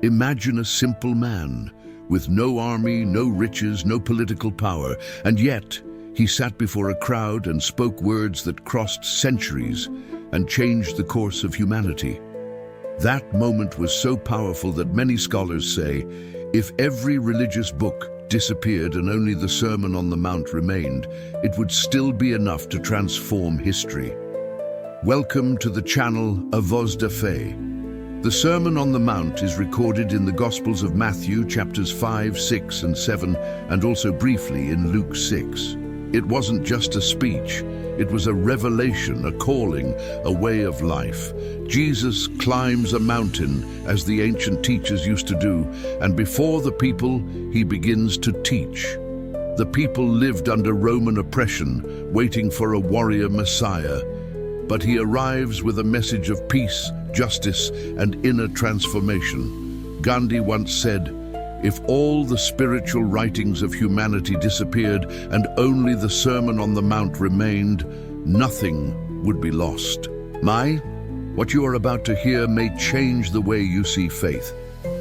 Imagine a simple man, with no army, no riches, no political power, and yet he sat before a crowd and spoke words that crossed centuries and changed the course of humanity. That moment was so powerful that many scholars say, if every religious book disappeared and only the Sermon on the Mount remained, it would still be enough to transform history. Welcome to the channel A Voz de Fe. The Sermon on the Mount is recorded in the Gospels of Matthew chapters 5, 6, and 7, and also briefly in Luke 6. It wasn't just a speech, it was a revelation, a calling, a way of life. Jesus climbs a mountain, as the ancient teachers used to do, and before the people, he begins to teach. The people lived under Roman oppression, waiting for a warrior Messiah. But he arrives with a message of peace, justice, and inner transformation. Gandhi once said, "If all the spiritual writings of humanity disappeared and only the Sermon on the Mount remained, nothing would be lost." What you are about to hear may change the way you see faith.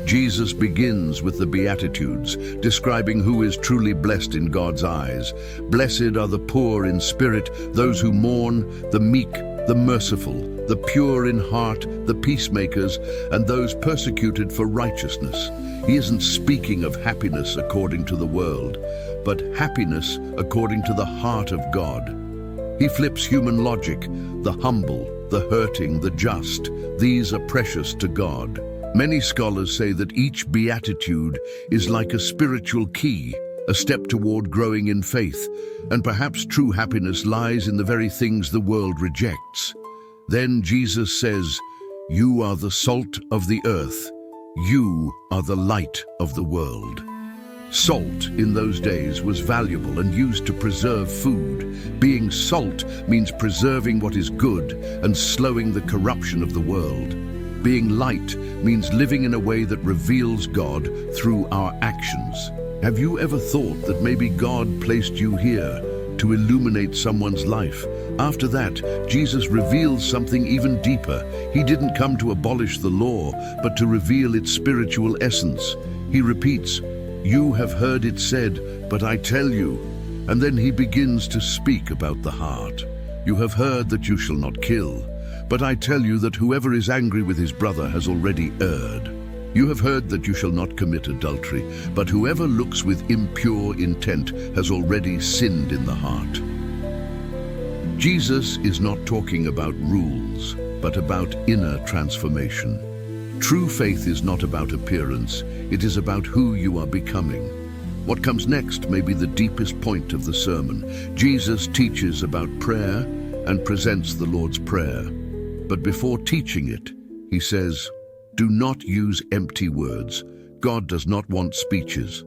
Jesus begins with the Beatitudes, describing who is truly blessed in God's eyes. Blessed are the poor in spirit, those who mourn, the meek, the merciful, the pure in heart, the peacemakers, and those persecuted for righteousness. He isn't speaking of happiness according to the world, but happiness according to the heart of God. He flips human logic, the humble, the hurting, the just. These are precious to God. Many scholars say that each beatitude is like a spiritual key, a step toward growing in faith, and perhaps true happiness lies in the very things the world rejects. Then Jesus says, "You are the salt of the earth. You are the light of the world." Salt in those days was valuable and used to preserve food. Being salt means preserving what is good and slowing the corruption of the world. Being light means living in a way that reveals God through our actions. Have you ever thought that maybe God placed you here to illuminate someone's life? After that, Jesus reveals something even deeper. He didn't come to abolish the law, but to reveal its spiritual essence. He repeats, "You have heard it said, but I tell you." And then he begins to speak about the heart. "You have heard that you shall not kill, but I tell you that whoever is angry with his brother has already erred. You have heard that you shall not commit adultery, but whoever looks with impure intent has already sinned in the heart." Jesus is not talking about rules, but about inner transformation. True faith is not about appearance, it is about who you are becoming. What comes next may be the deepest point of the sermon. Jesus teaches about prayer and presents the Lord's Prayer. But before teaching it, he says, "Do not use empty words. God does not want speeches.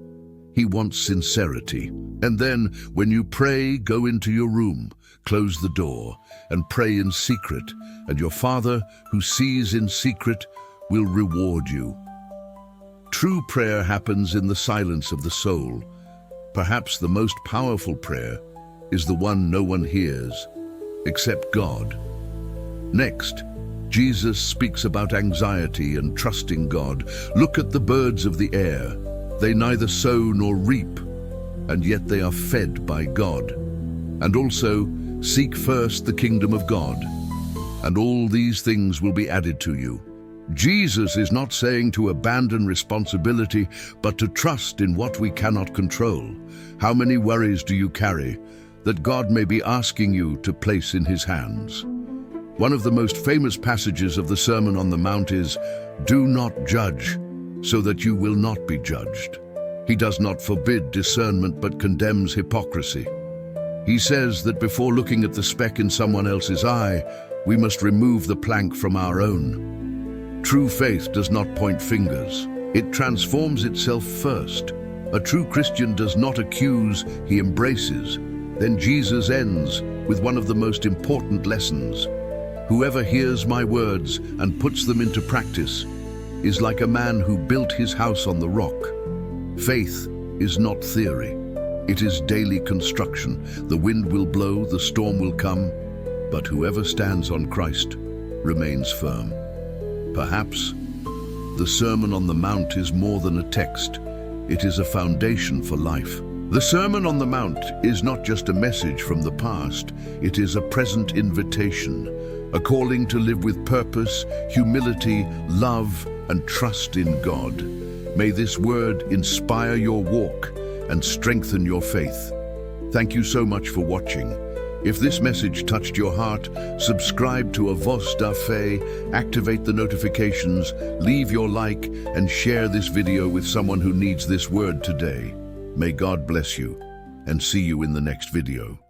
He wants sincerity. And then, when you pray, go into your room, close the door, and pray in secret, and your Father, who sees in secret, will reward you." True prayer happens in the silence of the soul. Perhaps the most powerful prayer is the one no one hears, except God. Next, Jesus speaks about anxiety and trusting God. "Look at the birds of the air. They neither sow nor reap, and yet they are fed by God. And also, seek first the kingdom of God, and all these things will be added to you." Jesus is not saying to abandon responsibility, but to trust in what we cannot control. How many worries do you carry that God may be asking you to place in his hands? One of the most famous passages of the Sermon on the Mount is, "Do not judge, so that you will not be judged." He does not forbid discernment, but condemns hypocrisy. He says that before looking at the speck in someone else's eye, we must remove the plank from our own. True faith does not point fingers. It transforms itself first. A true Christian does not accuse, he embraces. Then Jesus ends with one of the most important lessons. "Whoever hears my words and puts them into practice is like a man who built his house on the rock." Faith is not theory. It is daily construction. The wind will blow, the storm will come, but whoever stands on Christ remains firm. Perhaps The Sermon on the Mount is more than a text. It is a foundation for life. The Sermon on the Mount is not just a message from the past, it is a present invitation, a calling to live with purpose, humility, love, and trust in God. May this word inspire your walk and strengthen your faith. Thank you so much for watching. If this message touched your heart, subscribe to A Voz da Fe, activate the notifications, leave your like, and share this video with someone who needs this word today. May God bless you, and see you in the next video.